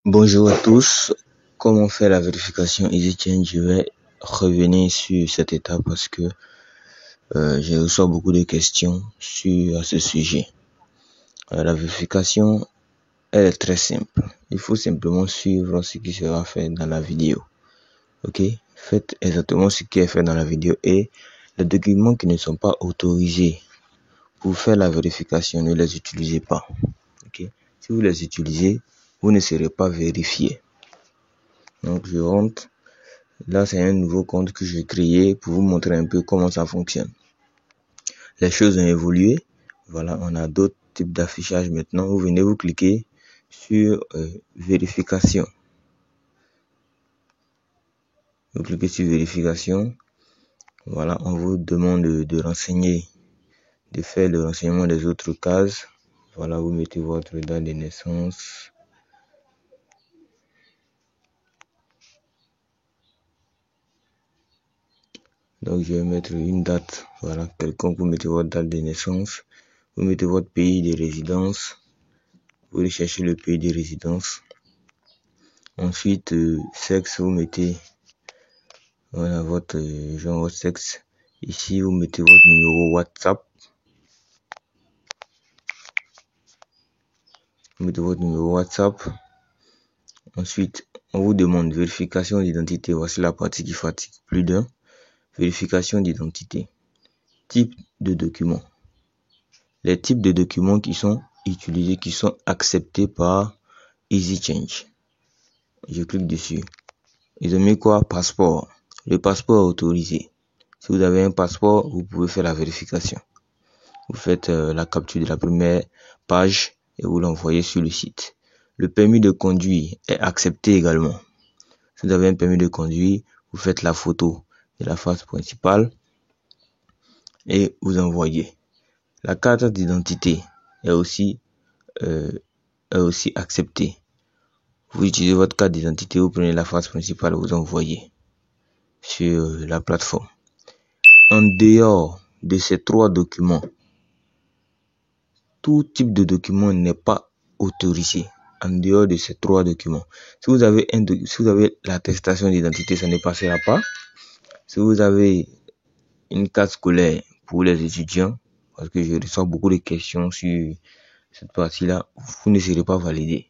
Bonjour à tous. Comment faire la vérification EasyChange? Je vais revenir sur cette étape parce que j'ai reçu beaucoup de questions sur ce sujet. La vérification, elle est très simple. Il faut simplement suivre ce qui sera fait dans la vidéo. Ok? Faites exactement ce qui est fait dans la vidéo et les documents qui ne sont pas autorisés pour faire la vérification, ne les utilisez pas. Ok? Si vous les utilisez, vous ne serez pas vérifié. Donc je rentre. Là, c'est un nouveau compte que j'ai créé pour vous montrer un peu comment ça fonctionne. Les choses ont évolué. Voilà, on a d'autres types d'affichage maintenant. Vous venez vous cliquer sur vérification. Vous cliquez sur vérification. Voilà, on vous demande de renseigner, de faire le renseignement des autres cases. Voilà, vous mettez votre date de naissance. Donc, je vais mettre une date, voilà, quelconque. Vous mettez votre date de naissance. Vous mettez votre pays de résidence. Vous allez chercher le pays de résidence. Ensuite, sexe, vous mettez, voilà, votre genre, votre sexe. Ici, vous mettez votre numéro WhatsApp. Vous mettez votre numéro WhatsApp. Ensuite, on vous demande vérification d'identité. Voici la partie qui fatigue plus d'un. Vérification d'identité. Type de document. Les types de documents qui sont utilisés, qui sont acceptés par EasyChange. Je clique dessus. Ils ont mis quoi? Passeport. Le passeport est autorisé. Si vous avez un passeport, vous pouvez faire la vérification. Vous faites la capture de la première page et vous l'envoyez sur le site. Le permis de conduire est accepté également. Si vous avez un permis de conduire, vous faites la photo de la face principale et vous envoyez. La carte d'identité est aussi acceptée. Vous utilisez votre carte d'identité, vous prenez la face principale et vous envoyez sur la plateforme. En dehors de ces trois documents, tout type de document n'est pas autorisé. En dehors de ces trois documents, si vous avez l'attestation d'identité, ça ne passera pas. Si vous avez une carte scolaire pour les étudiants, parce que je reçois beaucoup de questions sur cette partie-là, vous ne serez pas validé.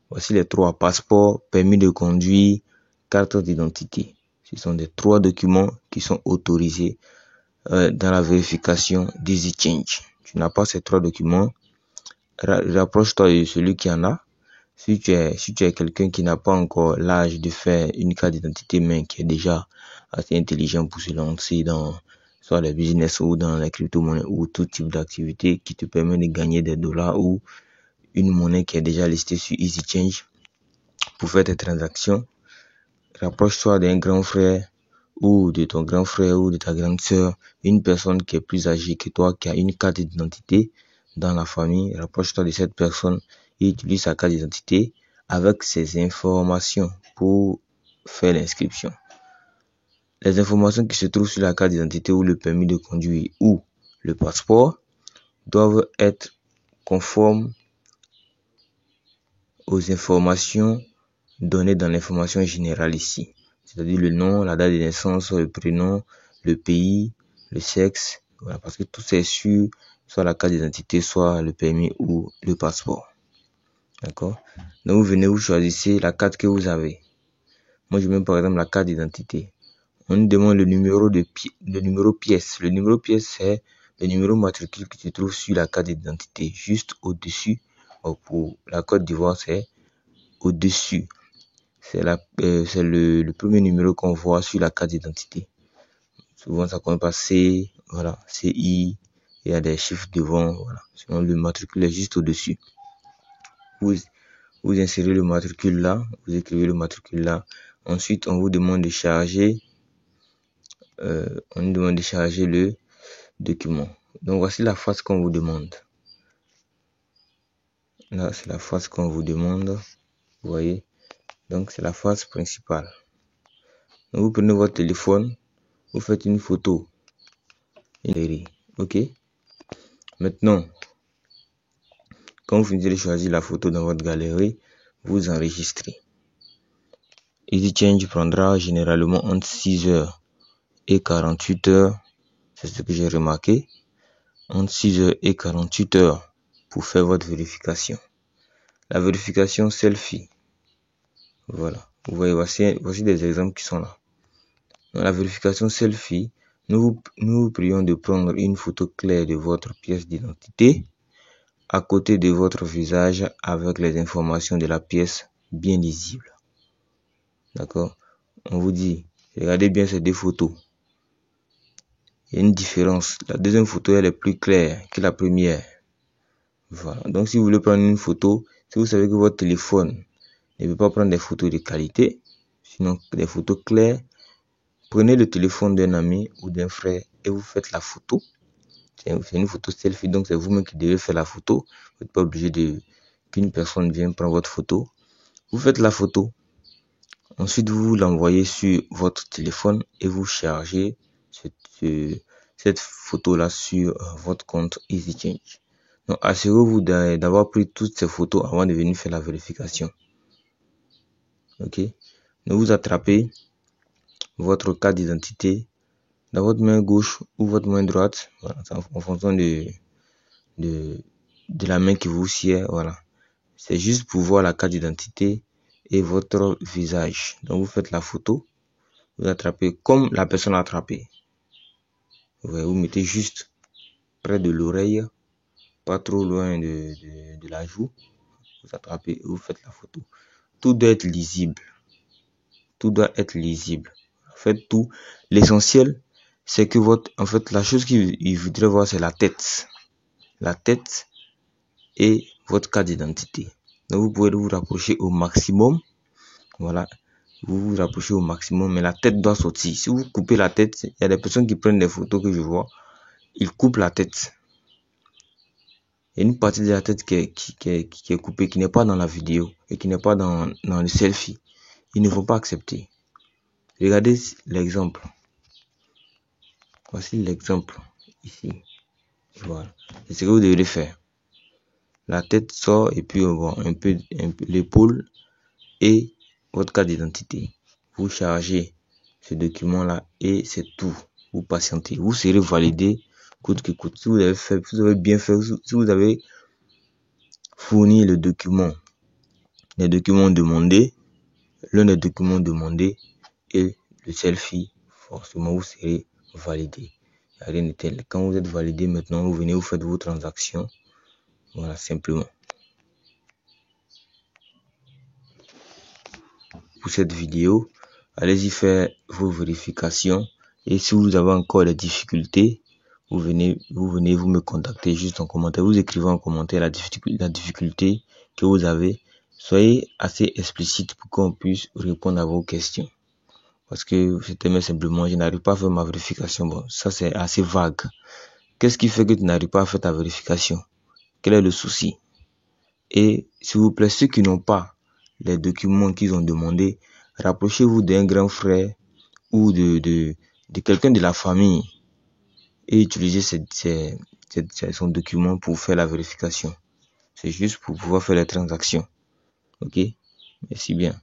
Voici les trois: passeport, permis de conduire, carte d'identité. Ce sont des trois documents qui sont autorisés dans la vérification d'EasyChange. Tu n'as pas ces trois documents, rapproche-toi de celui qui en a. Si tu es quelqu'un qui n'a pas encore l'âge de faire une carte d'identité, mais qui est déjà assez intelligent pour se lancer dans soit le business ou dans la crypto-monnaie ou tout type d'activité qui te permet de gagner des dollars ou une monnaie qui est déjà listée sur EasyChange pour faire tes transactions, rapproche-toi d'un grand frère ou de ton grand frère ou de ta grande sœur, une personne qui est plus âgée que toi, qui a une carte d'identité dans la famille. Rapproche-toi de cette personne et utilise sa carte d'identité avec ses informations pour faire l'inscription. Les informations qui se trouvent sur la carte d'identité ou le permis de conduire ou le passeport doivent être conformes aux informations données dans l'information générale ici. C'est-à-dire le nom, la date de naissance, le prénom, le pays, le sexe. Voilà, parce que tout c'est sur soit la carte d'identité, soit le permis ou le passeport. D'accord? Donc vous venez, vous choisissez la carte que vous avez. Moi je mets par exemple la carte d'identité. On nous demande le numéro pièce. Le numéro pièce, c'est le numéro matricule qui se trouve sur la carte d'identité, juste au-dessus. Pour la Côte d'Ivoire, c'est au-dessus. C'est le premier numéro qu'on voit sur la carte d'identité. Souvent, ça commence par C, voilà, CI, il y a des chiffres devant, voilà. Sinon, le matricule est juste au-dessus. Vous insérez le matricule là, vous écrivez le matricule là. Ensuite, on vous demande de charger, le document. Donc, voici la face qu'on vous demande. Là, c'est la face qu'on vous demande. Vous voyez? Donc, c'est la face principale. Donc, vous prenez votre téléphone, vous faites une photo. Ok? Maintenant, quand vous finissez de choisir la photo dans votre galerie, vous enregistrez. EasyChange prendra généralement entre 6 heures et 48 heures. C'est ce que j'ai remarqué. Entre 6 heures et 48 heures pour faire votre vérification. La vérification selfie. Voilà. Vous voyez, voici des exemples qui sont là. Dans la vérification selfie, nous vous prions de prendre une photo claire de votre pièce d'identité à côté de votre visage avec les informations de la pièce bien lisibles. D'accord? On vous dit, regardez bien ces deux photos. Il y a une différence. La deuxième photo, elle est plus claire que la première. Voilà. Donc, si vous voulez prendre une photo, si vous savez que votre téléphone ne peut pas prendre des photos de qualité, sinon des photos claires, prenez le téléphone d'un ami ou d'un frère et vous faites la photo. C'est une photo selfie, donc c'est vous-même qui devez faire la photo. Vous n'êtes pas obligé qu'une personne vienne prendre votre photo. Vous faites la photo. Ensuite, vous l'envoyez sur votre téléphone et vous chargez cette photo-là sur votre compte EasyChange. Donc, assurez-vous d'avoir pris toutes ces photos avant de venir faire la vérification. Ok? Donc, vous attrapez votre carte d'identité dans votre main gauche ou votre main droite, voilà, en fonction de la main qui vous sied, voilà. C'est juste pour voir la carte d'identité et votre visage. Donc vous faites la photo, vous attrapez comme la personne a attrapé. Vous mettez juste près de l'oreille, pas trop loin de la joue. Vous attrapez et vous faites la photo. Tout doit être lisible. Tout doit être lisible. Faites tout. L'essentiel, c'est que la chose qu'il voudrait voir, c'est la tête. La tête et votre carte d'identité. Donc vous pouvez vous rapprocher au maximum. Voilà. Vous vous rapprochez au maximum, mais la tête doit sortir. Si vous coupez la tête, il y a des personnes qui prennent des photos que je vois, ils coupent la tête. Il y a une partie de la tête qui est coupée, qui n'est pas dans la vidéo et qui n'est pas dans le selfie. Ils ne vont pas accepter. Regardez l'exemple. Voici l'exemple ici. Voilà. C'est ce que vous devez faire. La tête sort et puis un peu l'épaule et votre carte d'identité. Vous chargez ce document-là et c'est tout. Vous patientez. Vous serez validé coûte que coûte. Si vous avez bien fait, si vous avez fourni les documents demandés, l'un des documents demandés et le selfie, forcément vous serez validé. Rien de tel. Quand vous êtes validé, maintenant vous venez, vous faites vos transactions. Voilà, simplement. Pour cette vidéo, allez-y faire vos vérifications et si vous avez encore des difficultés, vous venez vous me contacter juste en commentaire. Vous écrivez en commentaire la difficulté que vous avez. Soyez assez explicite pour qu'on puisse répondre à vos questions. Parce que c'était simplement, je n'arrive pas à faire ma vérification. Bon, ça c'est assez vague. Qu'est-ce qui fait que tu n'arrives pas à faire ta vérification? Quel est le souci? Et s'il vous plaît, ceux qui n'ont pas les documents qu'ils ont demandé, rapprochez-vous d'un grand frère ou de quelqu'un de la famille et utilisez son document pour faire la vérification. C'est juste pour pouvoir faire les transactions. Ok? Merci bien.